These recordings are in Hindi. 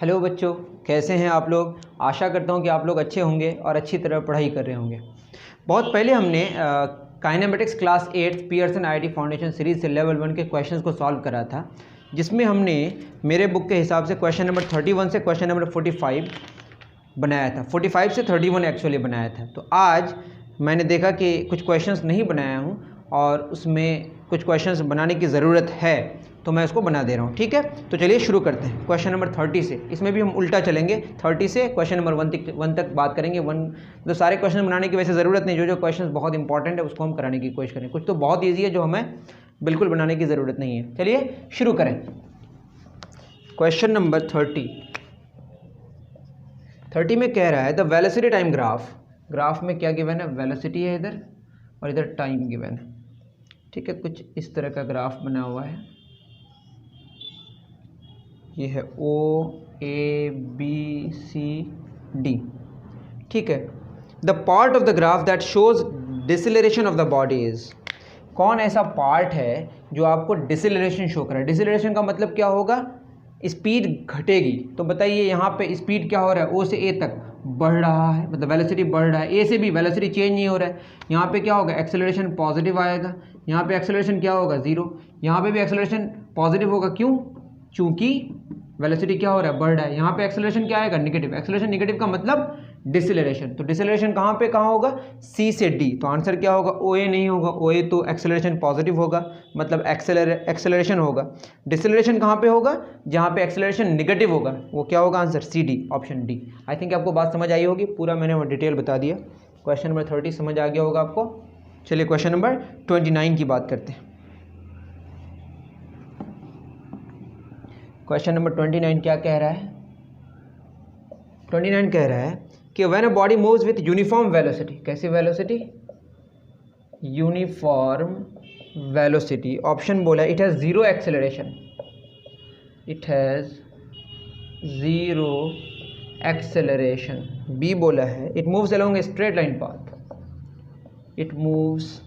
हेलो बच्चों, कैसे हैं आप लोग। आशा करता हूं कि आप लोग अच्छे होंगे और अच्छी तरह पढ़ाई कर रहे होंगे। बहुत पहले हमने kinematics class 8 Pearson IIT foundation series से लेवल 1 के क्वेश्चंस को सॉल्व करा था, जिसमें हमने मेरे बुक के हिसाब से क्वेश्चन नंबर 31 से क्वेश्चन नंबर 45 बनाया था। 45 से 31 एक्चुअली बनाया था। तो आज मैंने देखा कि कुछ क्वेश्चंस नहीं बनाया हूँ और उसमें कुछ क्वेश्चंस बनाने की ज़रूरत है, तो मैं उसको बना दे रहा हूँ। ठीक है, तो चलिए शुरू करते हैं क्वेश्चन नंबर 30 से। इसमें भी हम उल्टा चलेंगे, 30 से क्वेश्चन नंबर 1 तक बात करेंगे। तो सारे क्वेश्चन बनाने की वैसे ज़रूरत नहीं, जो क्वेश्चन बहुत इंपॉर्टेंट है उसको हम कराने की कोशिश करें। कुछ तो बहुत ईजी है जो हमें बिल्कुल बनाने की ज़रूरत नहीं है। चलिए शुरू करें। क्वेश्चन नंबर 30 में कह रहा है द वेलोसिटी टाइम ग्राफ में क्या गिवन है, वेलोसिटी है इधर और इधर टाइम गिवन है। ठीक है, कुछ इस तरह का ग्राफ बना हुआ है। ये है OABCD। ठीक है, the part of the graph that shows deceleration of the body is. कौन ऐसा पार्ट है जो आपको डिसेलरेशन शो कर रहा है। डिसेलरेशन का मतलब क्या होगा, स्पीड घटेगी। तो बताइए यहाँ पे स्पीड क्या हो रहा है, O से A तक बढ़ रहा है, मतलब वेलोसिटी बढ़ रहा है। A से भी वेलोसिटी चेंज नहीं हो रहा है। यहाँ पे क्या होगा, एक्सेलरेशन पॉजिटिव आएगा। यहाँ पे एक्सेलरेशन क्या होगा, 0। यहाँ पे भी एक्सेलरेशन पॉजिटिव होगा। क्यों? चूंकि वेलोसिटी क्या हो रहा है, बढ़ रहा है। यहाँ पे एक्सेलरेशन क्या आएगा, नेगेटिव। एक्सेलरेशन नेगेटिव का मतलब डिसेलरेशन। तो डिसेलरेशन कहाँ पे कहाँ होगा, C से D। तो आंसर क्या होगा, OA नहीं होगा। OA तो एक्सेलरेशन पॉजिटिव होगा, मतलब एक्सेलरेशन होगा। डिसेलरेशन कहाँ पे होगा, जहाँ पे एक्सेलरेशन नेगेटिव होगा, वो क्या होगा आंसर, CD, ऑप्शन D। आई थिंक आपको बात समझ आई होगी, पूरा मैंने डिटेल बता दिया। क्वेश्चन नंबर 30 समझ आ गया होगा आपको। चलिए क्वेश्चन नंबर 29 की बात करते हैं। क्वेश्चन नंबर 29 क्या कह रहा है, 29 कह रहा है कि when a body moves with uniform velocity. कैसी वेलोसिटी, यूनिफॉर्म वेलोसिटी। ऑप्शन बोला it has zero acceleration, it has zero acceleration. B बोला है it moves along a straight line path, it moves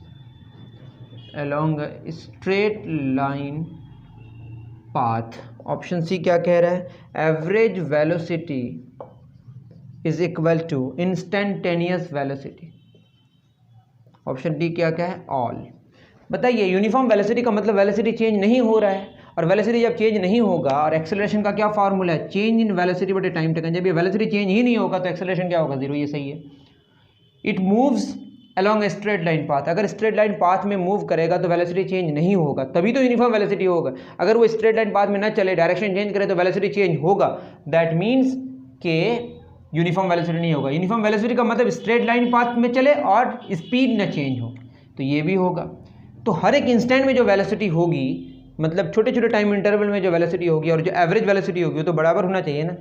along a straight line path. Option C क्या कह रहा है, average velocity is equal to instantaneous velocity. Option D क्या क्या है, ऑल। बताइए यूनिफॉर्म वेलोसिटी का मतलब वेलोसिटी चेंज नहीं हो रहा है, और वेलोसिटी जब चेंज नहीं होगा, और एक्सेलरेशन का क्या फार्मूला है, चेंज इन वेलोसिटी बटे टाइम टेकन। जब ये वेलोसिटी चेंज ही नहीं होगा तो एक्सेलरेशन क्या होगा, 0। ये सही है। It moves along A straight line path. अगर स्ट्रेट लाइन पाथ में मूव करेगा तो वेलोसिटी चेंज नहीं होगा, तभी तो यूनिफॉर्म वेलोसिटी होगा। अगर वो स्ट्रेट लाइन पाथ में ना चले, डायरेक्शन चेंज करे तो वेलोसिटी चेंज होगा। दैट मीन्स के यूनिफॉर्म वेलोसिटी नहीं होगा। यूनिफॉर्म वेलोसिटी का मतलब स्ट्रेट लाइन पाथ में चले और स्पीड ना चेंज हो, तो ये भी होगा। तो हर एक इंस्टेंट में जो वेलोसिटी होगी, मतलब छोटे छोटे टाइम इंटरवल में जो वेलोसिटी होगी और जो एवरेज वेलोसिटी होगी, वो तो बराबर होना चाहिए ना,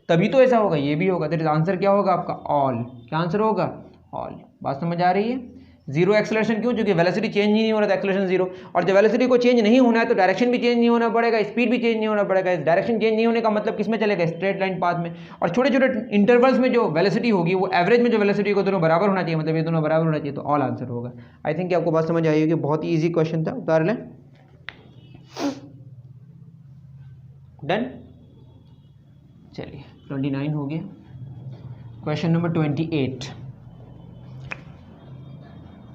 तभी तो ऐसा होगा। ये भी होगा। तो आंसर क्या होगा आपका, ऑल। क्या आंसर होगा, ऑल। बात समझ आ रही है। जीरो एक्सेलरेशन क्यों, क्योंकि वेलोसिटी चेंज ही नहीं हो रहा था, एक्सेलरेशन 0। और जब वेलोसिटी को चेंज नहीं होना है तो डायरेक्शन भी चेंज नहीं होना पड़ेगा, स्पीड भी चेंज नहीं होना पड़ेगा। डायरेक्शन चेंज नहीं होने का मतलब किस में चलेगा, स्ट्रेट लाइन पाथ में। और छोटे छोटे इंटरवल्स में जो वेलोसिटी होगी वो एवरेज में जो वेलोसिटी को दोनों बराबर होना चाहिए, मतलब ये दोनों बराबर होना चाहिए, तो ऑल आंसर होगा। आई थिंक आपको बात समझ आई होगी, बहुत ही ईजी क्वेश्चन था, उतार लें। डन। चलिए 29 हो गया। क्वेश्चन नंबर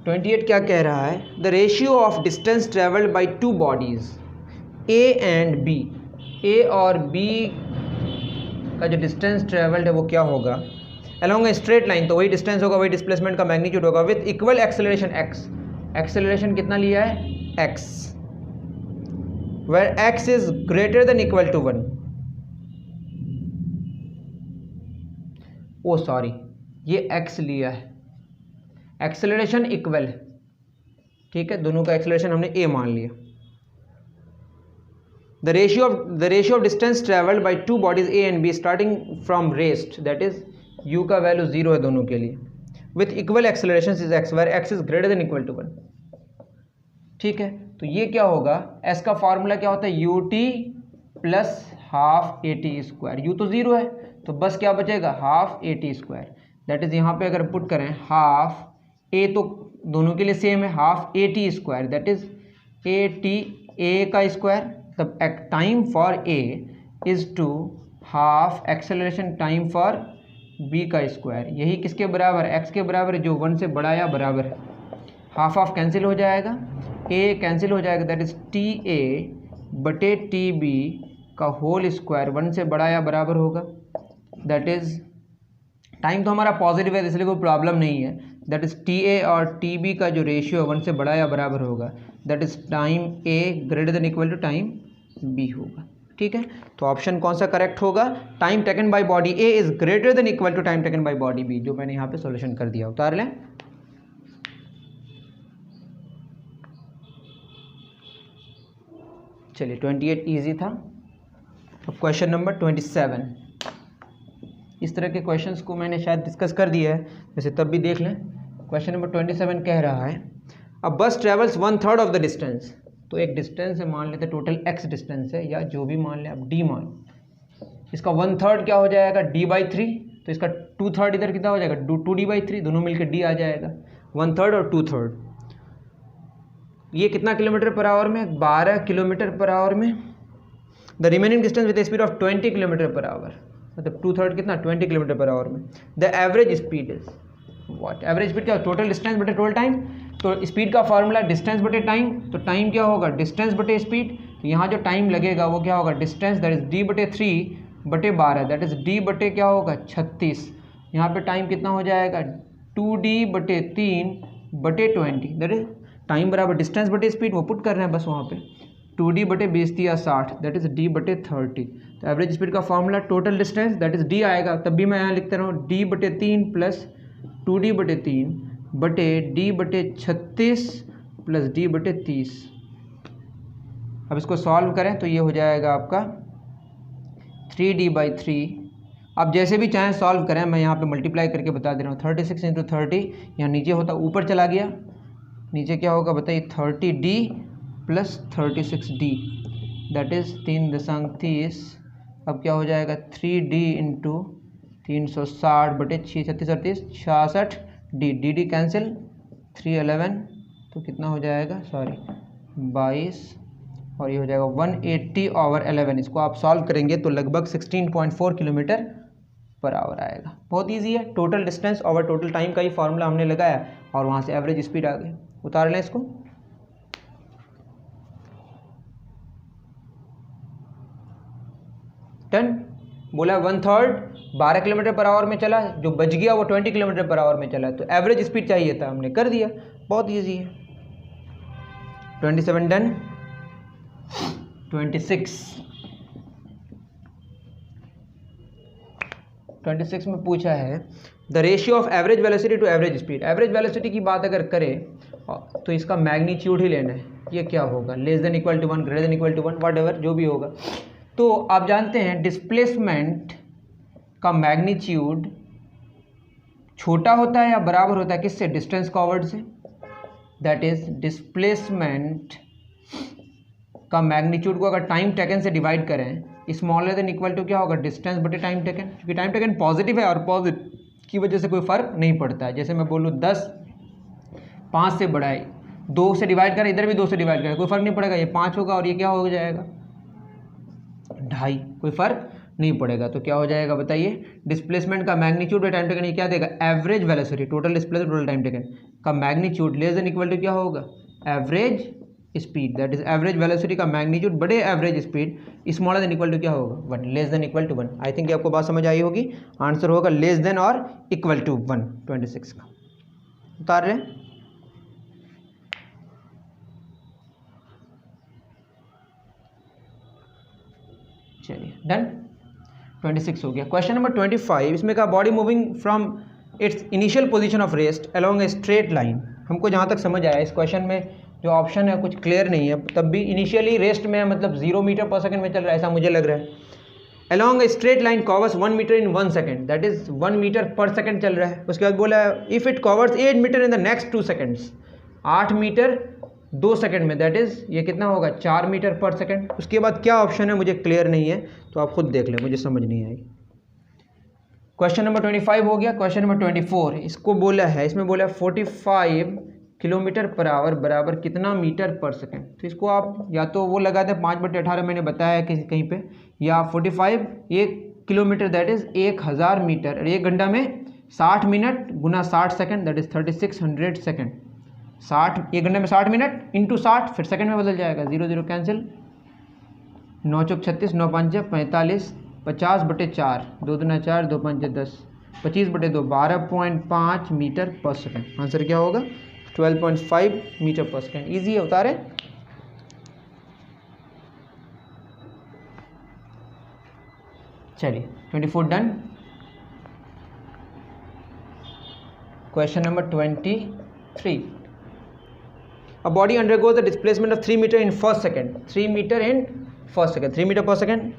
28 क्या कह रहा है, the ratio of distance travelled by two bodies A and b. A और बी का जो डिस्टेंस ट्रेवल्ड है वो क्या होगा, अलोंग ए स्ट्रेट लाइन। तो वही डिस्टेंस होगा, वही डिस्प्लेसमेंट का मैग्नीट्यूड होगा, with equal acceleration x. Acceleration कितना लिया है, x, where x is greater than equal to 1। Oh sorry, ये एक्स लिया है, एक्सेलरेशन इक्वल है। ठीक है, दोनों का एक्सेलरेशन हमने ए मान लिया। The ratio of distance travelled by two bodies A and B starting from rest, that is u का वैल्यू 0 है दोनों के लिए, with equal acceleration is x, where x is greater than equal to 1। ठीक है, तो ये क्या होगा, एस का फॉर्मूला क्या होता है, U T plus half a t square. You तो 0 है तो बस क्या बचेगा, half a t square. That is यहाँ पे अगर पुट करें हाफ ए, तो दोनों के लिए सेम है, half a t square, that is a t, a का स्क्वायर। तब time for a is to half acceleration time for b का स्क्वायर, यही किसके बराबर, एक्स के बराबर है, जो 1 से बड़ा या बराबर है। हाफ ऑफ कैंसिल हो जाएगा, ए कैंसिल हो जाएगा, दैट इज टी ए बटे टी बी का होल स्क्वायर 1 से बड़ा या बराबर होगा। दैट इज टाइम तो हमारा पॉजिटिव है इसलिए कोई प्रॉब्लम नहीं है। दैट इज टी ए और टी बी का जो रेशियो है 1 से बड़ा या बराबर होगा। That is time A greater than equal to time B होगा। ठीक है, तो ऑप्शन कौन सा करेक्ट होगा, time taken by body A is greater than equal to time taken by body B, जो मैंने यहाँ पे सॉल्यूशन कर दिया। उतार लें। चलिए 28 इजी था। अब क्वेश्चन नंबर 27, इस तरह के क्वेश्चंस को मैंने शायद डिस्कस कर दिया है, वैसे तब भी देख लें। क्वेश्चन नंबर 27 कह रहा है अ बस ट्रेवल्स 1/3 ऑफ द डिस्टेंस, तो एक डिस्टेंस है, मान लेते टोटल x डिस्टेंस है, या जो भी मान लें आप d मान, इसका 1/3 क्या हो जाएगा d/3, तो इसका 2/3 इधर कितना हो जाएगा 2d/3, दोनों मिलकर d आ जाएगा, 1/3 और 2/3। ये कितना किलोमीटर पर आवर में, 12 किलोमीटर पर आवर में। The remaining distance with speed of 20 kilometre per hour, मतलब 2/3 कितना 20 किलोमीटर पर आवर में। The average speed is what, average speed क्या, टोटल डिस्टेंस बटे टोटल टाइम। तो स्पीड का फॉर्मूला डिस्टेंस बटे टाइम, तो टाइम क्या होगा डिस्टेंस बटे स्पीड, तो यहाँ जो टाइम लगेगा वो क्या होगा distance, that is d/3/12, that is d बटे क्या होगा 36। यहाँ पे टाइम कितना हो जाएगा 2d/3/20, दैट इज टाइम बराबर डिस्टेंस बटे स्पीड, वो पुट कर रहे हैं बस वहाँ पे 2d/20 या 60, दैट इज d/30। तो एवरेज स्पीड का formula total distance that is d आएगा, तब भी मैं यहाँ लिखते रहा हूँ d/3 प्लस 2d/3 बटे d/36 प्लस d/30। अब इसको सॉल्व करें तो ये हो जाएगा आपका 3d/3। आप जैसे भी चाहें सॉल्व करें, मैं यहाँ पे मल्टीप्लाई करके बता दे रहा हूँ। 36 × 30 यहाँ नीचे होता ऊपर चला गया, नीचे क्या होगा बताइए 30d plus 36d, that is 3.30। अब क्या हो जाएगा 3d इंटू 360/6 36 66 डी कैंसिल, 311 तो कितना हो जाएगा, सॉरी 22, और ये हो जाएगा 180/11। इसको आप सॉल्व करेंगे तो लगभग 16.4 किलोमीटर पर आवर आएगा। बहुत इजी है, total distance over total time का ही फॉर्मूला हमने लगाया और वहाँ से एवरेज स्पीड आ गई। उतार लें इसको। डन, बोला 1/3 12 किलोमीटर पर आवर में चला, जो बच गया वो 20 किलोमीटर पर आवर में चला, तो एवरेज स्पीड चाहिए था, हमने कर दिया। बहुत इजी है। 27 डन। 26 में पूछा है the ratio of average velocity to average speed. Average velocity की बात अगर करें तो इसका मैग्नीट्यूड ही लेना है, ये क्या होगा less than equal to 1 greater than equal to 1 whatever जो भी होगा। तो आप जानते हैं डिस्प्लेसमेंट का मैग्नीट्यूड छोटा होता है या बराबर होता है किससे, डिस्टेंस कवर्ड से। दैट इज डिस्प्लेसमेंट का मैग्नीट्यूड को अगर टाइम टेकन से डिवाइड करें, स्मॉलर देन इक्वल टू क्या होगा डिस्टेंस बटे टाइम टेकन, क्योंकि टाइम टेकन पॉजिटिव है और पॉजिटिव की वजह से कोई फर्क नहीं पड़ता है। जैसे मैं बोलूँ 10 5 से बड़ा है, 2 से डिवाइड करें, इधर भी 2 से डिवाइड करें, कोई फर्क नहीं पड़ेगा, ये 5 होगा और ये क्या हो जाएगा 2.5, कोई फर्क नहीं पड़ेगा। तो क्या हो जाएगा बताइए, डिस्प्लेसमेंट का मैग्नीट्यूड बाय टाइम टेकन, ये क्या देगा average velocity, total displacement total time taken का magnitude less than equal to क्या होगा average speed, that is average velocity का मैग्नीट्यूड बड़े average speed smaller than equal to क्या होगा 1, less than equal to 1। I think आपको बात समझ आई होगी। आंसर होगा लेस देन और इक्वल टू 1 26 का। उतार रहे हैं। चलिए डन, 26 हो गया। क्वेश्चन नंबर 25, इसमें कहा body moving from its initial position of rest along a straight line. हमको जहाँ तक समझ आया इस क्वेश्चन में जो ऑप्शन है कुछ क्लियर नहीं है, तब भी इनिशियली रेस्ट में मतलब 0 मीटर पर सेकंड में चल रहा है ऐसा मुझे लग रहा है। Along a straight line covers 1 metre in 1 second, that is 1 metre per second चल रहा है। उसके बाद बोला if it covers 8 metre in the next 2 seconds, 8 metre 2 second में, दैट इज ये कितना होगा 4 मीटर पर सेकंड। उसके बाद क्या ऑप्शन है मुझे क्लियर नहीं है, तो आप खुद देख लें, मुझे समझ नहीं आई। क्वेश्चन नंबर 25 हो गया। क्वेश्चन नंबर 24, इसको बोला है, इसमें बोला 45 किलोमीटर पर आवर बराबर कितना मीटर पर सेकंड। तो इसको आप या तो वो लगा दें 5/18 मैंने बताया है कहीं पे, या 45 ये किलोमीटर दैट इज 1000 मीटर, और 1 घंटा में 60 minute Guna 60 second that is 3600 second. 60 1 घंटे में 60 मिनट इंटू 60 फिर सेकंड में बदल जाएगा, 0 0 कैंसिल, 9 चौक 36, 9 5 45, 50/4, 2 दूना 4, 2 5 10, 25/2, 12.5 मीटर पर सेकंड। आंसर क्या होगा? 12.5 मीटर पर सेकंड। ईजी है, उतारे। चलिए 24 done. Question number 23, a body undergoes the displacement of 3 meter in first second, 3 meter in first second, 3 meter per second,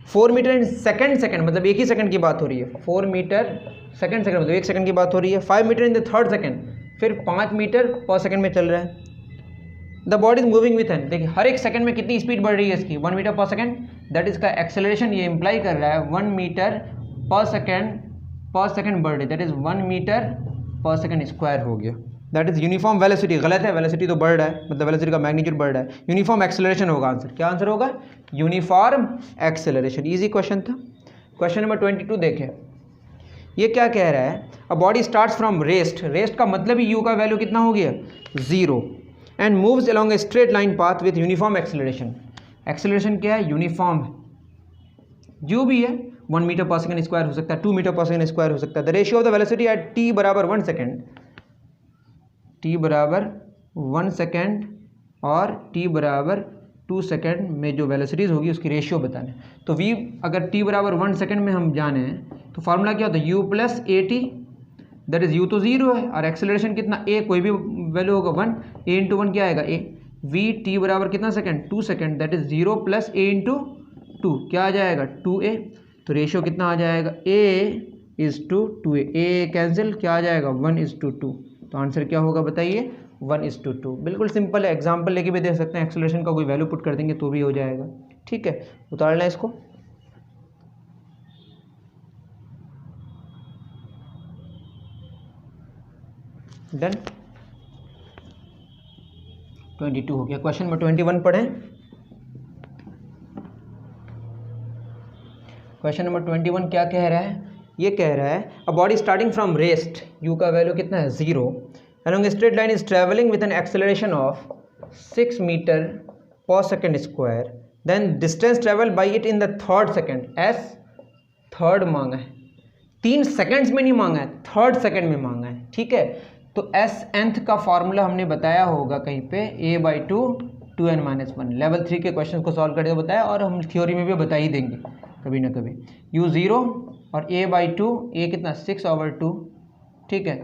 4 metre in second मतलब एक ही सेकंड की बात हो रही है, 4 मीटर सेकंड मतलब 1 सेकंड की बात हो रही है, 5 metre in the third second, फिर 5 मीटर पर सेकंड में चल रहा है। The body is moving with an, देखिए हर एक सेकंड में कितनी स्पीड बढ़ रही है इसकी, 1 मीटर पर सेकंड, दैट इसका एक्सेलरेशन ये इंप्लाई कर रहा है 1 मीटर पर सेकंड बढ़ रही, that is 1 metre per second square हो गया। दैट इज यूनिफॉर्म वेलोसिटी, गलत है, वेलोसिटी तो बढ़ रहा है, मतलब वेलोसिटी का मैग्नीट्यूड बढ़ रहा है। यूनिफॉर्म एक्सेलरेशन होगा आंसर। क्या आंसर होगा? Uniform acceleration. इजी क्वेश्चन था। क्वेश्चन नंबर 22 देखें, ये क्या कह रहा है? A body starts from rest, rest का मतलब ही यू का वैल्यू कितना हो गया? 0, and moves along a straight line path with uniform acceleration. Acceleration क्या है? यूनिफॉर्म है, जो भी है 1 मीटर पर सेकंड स्क्वायर हो सकता है, 2 मीटर पर सेकंड स्क्वायर हो सकता है। The ratio of the velocity at t बराबर 1 सेकेंड, t बराबर 1 सेकेंड और t बराबर 2 सेकेंड में जो वेलोसिटीज़ होगी उसकी रेशियो बताना है। तो v अगर t बराबर 1 सेकेंड में हम जाने तो फार्मूला क्या होता है? u plus A T, that is u तो 0 है और एक्सेलरेशन कितना? a, कोई भी वैल्यू होगा 1, a इंटू 1 क्या आएगा? a। v t बराबर कितना second? 2 second, that is 0 plus a into 2 क्या आ जाएगा? 2a। तो रेशियो कितना आ जाएगा? a is to 2a, a cancel, क्या आ जाएगा? 1:2। तो आंसर क्या होगा बताइए? 1:2। बिल्कुल सिंपल है, एग्जाम्पल लेके भी दे सकते हैं, एक्सेलरेशन का कोई वैल्यू पुट कर देंगे तो भी हो जाएगा। ठीक है, उतार लें इसको। डन, 22 हो गया। क्वेश्चन नंबर 21 पढ़ें। क्वेश्चन नंबर 21 क्या कह रहा है? ये कह रहा है a body starting from rest, you का वैल्यू कितना है? 0, along a straight line is traveling with an acceleration of 6 meter per second square, then distance traveled by it in the third second, s third मांगा है, 3 सेकंड्स में नहीं मांगा है, थर्ड सेकंड में मांगा है। ठीक है, तो एस nth का फॉर्मूला हमने बताया होगा कहीं पे, a/2 2n-1। लेवल 3 के क्वेश्चन को सॉल्व करके बताया और हम थ्योरी में भी बता ही देंगे कभी ना कभी। u 0 और a/2, a कितना? 6/2, ठीक है,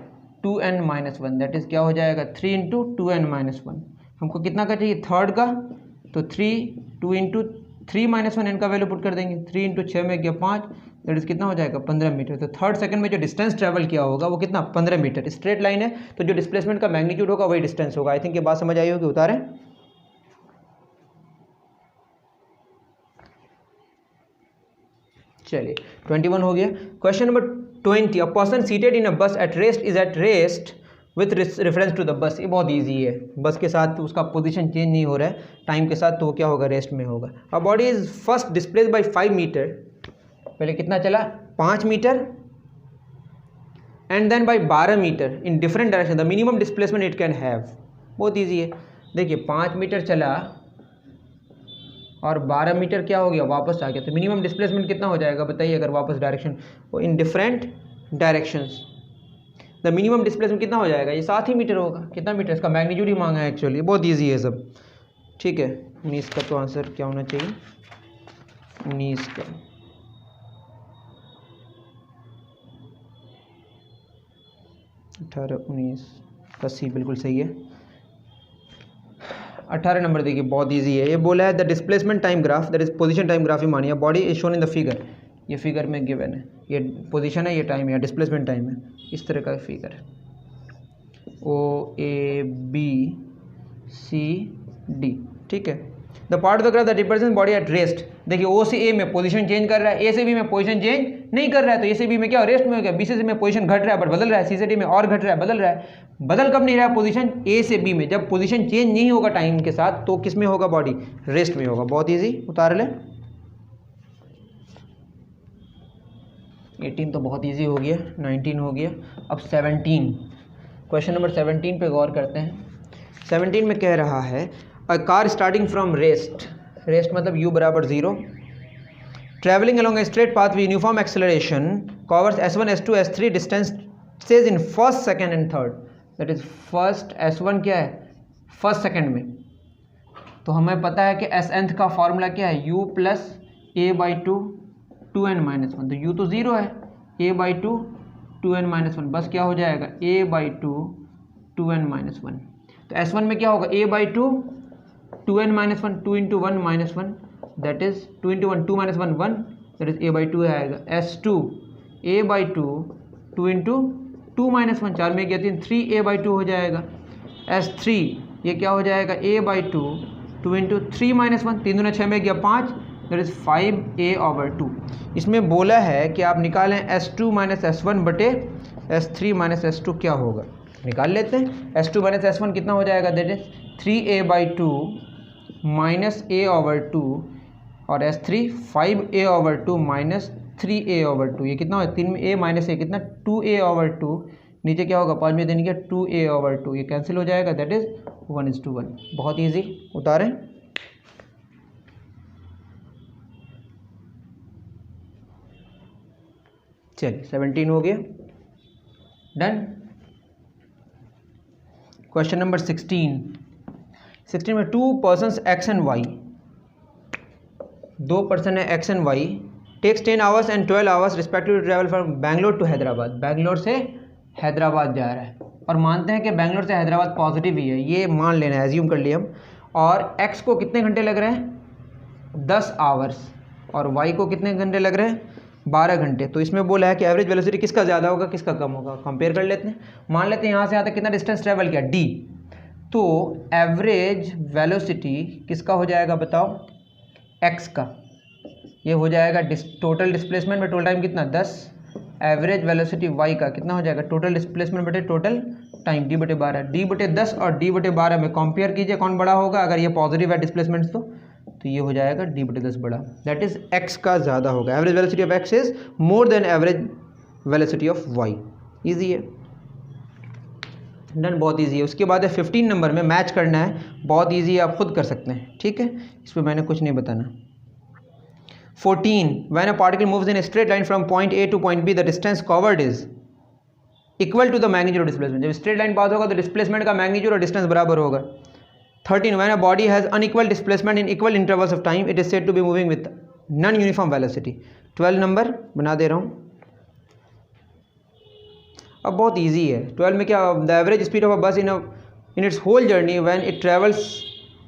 2n-1, दैट इज क्या हो जाएगा? 3 इंटू 2n-1। हमको कितना का चाहिए? थर्ड का, तो 2 इंटू 3-1 n का वैल्यू पुट कर देंगे, 3 इंटू 6 में गया 5, दैट इज कितना हो जाएगा? 15 मीटर। तो थर्ड सेकंड में जो डिस्टेंस ट्रैवल किया होगा वो कितना? 15 मीटर। स्ट्रेट लाइन है तो जो डिस्प्लेसमेंट का मैग्नीट्यूड होगा वही डिस्टेंस होगा। आई थिंक ये बात समझ आई होगी, उतारें। चलिए 21 हो गया। Question number 20, a person seated in a bus at rest is at rest with reference to the bus. ये बहुत इजी है, बस के साथ उसका पोजीशन चेंज नहीं हो रहा है टाइम के साथ, तो वो क्या होगा? रेस्ट में होगा। A body is first displace by 5 metre, पहले कितना चला? 5 metre, and then by 12 metre in different direction, the minimum displacement it can have. बहुत ईजी है, देखिए 5 मीटर चला और 12 मीटर क्या हो गया? वापस आ गया। तो मिनिमम डिस्प्लेसमेंट कितना हो जाएगा बताइए अगर वापस डायरेक्शन वो in different directions, the minimum displacement कितना हो जाएगा? ये 7 ही मीटर होगा। कितना मीटर? इसका मैग्नीट्यूड ही मांगा है एक्चुअली, बहुत ईजी है सब। ठीक है, 19 का तो आंसर क्या होना चाहिए? 19 का। अठारह 19 का सी बिल्कुल सही है। 18 नंबर देखिए, बहुत इजी है। ये बोला है the displacement time graph, that is position time graph ही मानिए, body is shown in the figure. ये फिगर में गिवन है, ये पोजीशन है, ये टाइम है, डिस्प्लेसमेंट टाइम है, इस तरह का फिगर है। OABCD, ठीक है। The part of the graph that represents body at rest, देखिए ओ से ए में पोजीशन चेंज कर रहा है, ए से बी में पोजीशन चेंज नहीं कर रहा है, तो ए से बी में क्या रेस्ट में हो गया, बी से सी में पोजीशन घट रहा है बट बदल रहा है, सी से डी में और घट रहा है बदल रहा है। बदल कब नहीं रहा है पोजीशन? ए से बी में। जब पोजीशन चेंज नहीं होगा टाइम के साथ तो किस में होगा? बॉडी रेस्ट में होगा। बहुत ईजी, उतार ले। 18 तो बहुत इजी हो गया, 19 हो गया, अब 17, क्वेश्चन नंबर 17 पे गौर करते हैं। 17 में कह रहा है a car starting from rest, rest मतलब u बराबर 0, travelling along a straight path with uniform acceleration covers s1 s2 s3 distances in first second and third, that is first s1 क्या है फर्स्ट सेकेंड में, तो हमें पता है कि एस nth का फॉर्मूला क्या है u plus a by two 2n minus one, तो u तो 0 है, a by two 2n minus one, बस क्या हो जाएगा a by two 2n minus one, तो s1 में क्या होगा a by two 2n minus one, 2 into 1 minus one, that is 2 into 1 2 minus 1 1, that is a by two आएगा, s2 a by two 2 into 2 minus 1, 4 में गया 3, 3a बाई टू हो जाएगा, s3 ये क्या हो जाएगा a by two 2 into 3 minus 1, 3 दूना 6 में गया 5, दैट इज 5a ओवर 2। इसमें बोला है कि आप निकालें s2 माइनस s1 बटे s3 माइनस s2 क्या होगा, निकाल लेते हैं। s2 माइनस s1 कितना हो जाएगा, that is 3a by two minus a over 2, और s3 5a over 2 minus 3a over 2, ये कितना होगा 3 में a माइनस a कितना 2a ओवर 2, नीचे क्या होगा 5 में देने के 2a ओवर 2, ये कैंसिल हो जाएगा, दैट इज 1:1। बहुत इजी, उतारें। चलिए 17 हो गया, डन। क्वेश्चन नंबर 16 में 2 persons x and y, 2 person है x and y, takes 10 hours and 12 hours respective to travel from Bangalore to Hyderabad, Bangalore से हैदराबाद जा रहा है, और मानते हैं कि बैंगलोर से हैदराबाद पॉजिटिव ही है, ये मान लेना है, एज्यूम कर लिया हम, और x को कितने घंटे लग रहे हैं 10 आवर्स, और y को कितने घंटे लग रहे हैं 12 घंटे। तो इसमें बोला है कि एवरेज वेलोसिटी किसका ज़्यादा होगा किसका कम होगा, कंपेयर कर लेते हैं। मान लेते हैं यहाँ से यहाँ तक कितना डिस्टेंस ट्रैवल किया d, तो एवरेज वेलोसिटी किसका हो जाएगा बताओ, x का, ये हो जाएगा टोटल डिस्प्लेसमेंट में टोटल टाइम कितना 10, एवरेज वेलोसिटी y का कितना हो जाएगा टोटल डिस्प्लेसमेंट बटे टोटल टाइम d बटे 12, d बटे 10 और d बटे 12 में कंपेयर कीजिए कौन बड़ा होगा, अगर ये पॉजिटिव है डिस्प्लेसमेंट तो ये हो जाएगा d बटे 10 बड़ा, दैट इज x का ज़्यादा होगा, average velocity of x is more than average velocity of y। Easy है, डन, बहुत ईजी है। उसके बाद है 15 नंबर में मैच करना है, बहुत ईजी है, आप खुद कर सकते हैं, ठीक है, इस पर मैंने कुछ नहीं बताना। 14 when a particle moves in a straight line from point A to point B the distance covered is equal to the magnitude of displacement, जब स्ट्रेट लाइन पास होगा तो डिस्प्लेसमेंट का मैग्नीट्यूड और डिस्टेंस बराबर होगा। 13 when a body has unequal displacement in equal intervals of time it is said to be moving with non uniform velocity. 12 number बना दे रहा हूँ, अब बहुत इजी है। 12 में क्या, the average speed of a bus in its whole journey when it travels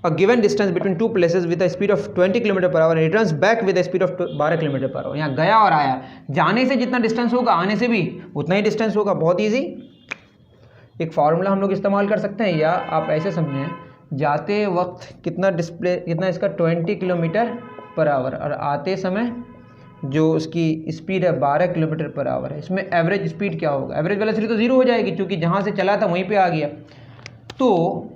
a given distance between two places with a speed of 20 km per hour and returns back with a speed of 12 km per hour। यहाँ गया और आया, जाने से जितना डिस्टेंस होगा आने से भी उतना ही डिस्टेंस होगा, बहुत इजी। एक फार्मूला हम लोग इस्तेमाल कर सकते हैं, या आप ऐसे समझें, जाते वक्त कितना इसका 20 किलोमीटर पर आवर, और आते समय जो उसकी स्पीड है 12 किलोमीटर पर आवर है। इसमें एवरेज स्पीड क्या होगा, एवरेज वेलोसिटी तो 0 हो जाएगी क्योंकि जहाँ से चला था वहीं पर आ गया। तो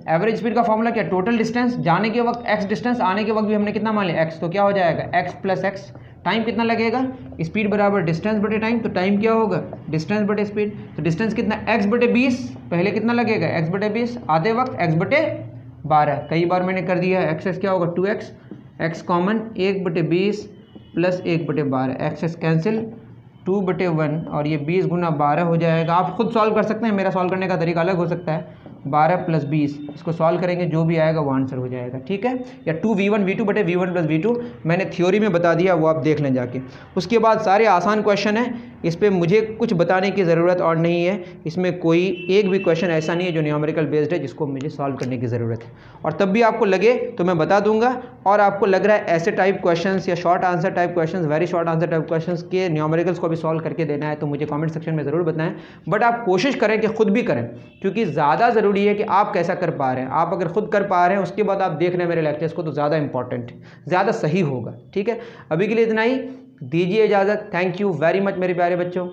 एवरेज स्पीड का फॉर्मूला क्या, टोटल डिस्टेंस, जाने के वक्त x डिस्टेंस, आने के वक्त भी हमने कितना मान लिया x, तो क्या हो जाएगा x प्लस x, टाइम कितना लगेगा, स्पीड बराबर डिस्टेंस बटे टाइम, तो टाइम क्या होगा डिस्टेंस बटे स्पीड, तो डिस्टेंस कितना x बटे 20, पहले कितना लगेगा x बटे 20, आते वक्त x बटे 12, कई बार मैंने कर दिया है, x क्या होगा 2x, x कॉमन 1 बटे 20 प्लस 1 बटे 12, x कैंसिल 2 बटे 1, और ये 20 गुना 12 हो जाएगा। आप खुद सॉल्व कर सकते हैं, मेरा सॉल्व करने का तरीका अलग हो सकता है। 12 प्लस 20, इसको सॉल्व करेंगे जो भी आएगा वो आंसर हो जाएगा, ठीक है। या 2v1 v2 बटे v1 प्लस v2 मैंने थ्योरी में बता दिया, वो आप देख लें जाके। उसके बाद सारे आसान क्वेश्चन हैं, इस पर मुझे कुछ बताने की ज़रूरत और नहीं है। इसमें कोई एक भी क्वेश्चन ऐसा नहीं है जो न्यूमेरिकल बेस्ड है जिसको मुझे सॉल्व करने की ज़रूरत है, और तब भी आपको लगे तो मैं बता दूंगा। और आपको लग रहा है ऐसे टाइप क्वेश्चन या short answer type question, very short answer type question के न्यूमेरिकल्स को भी सॉल्व करके देना है तो मुझे कॉमेंट सेक्शन में ज़रूर बताएं। बट आप कोशिश करें कि खुद भी करें, क्योंकि ज़्यादा ज़रूरी है कि आप कैसा कर पा रहे हैं। आप अगर खुद कर पा रहे हैं उसके बाद आप देख रहे हैं मेरे लेक्चर्स को, तो ज़्यादा इंपॉर्टेंट है, ज़्यादा सही होगा, ठीक है। अभी के लिए इतना ही, दीजिए इजाज़त। थैंक यू वेरी मच मेरे प्यारे बच्चों।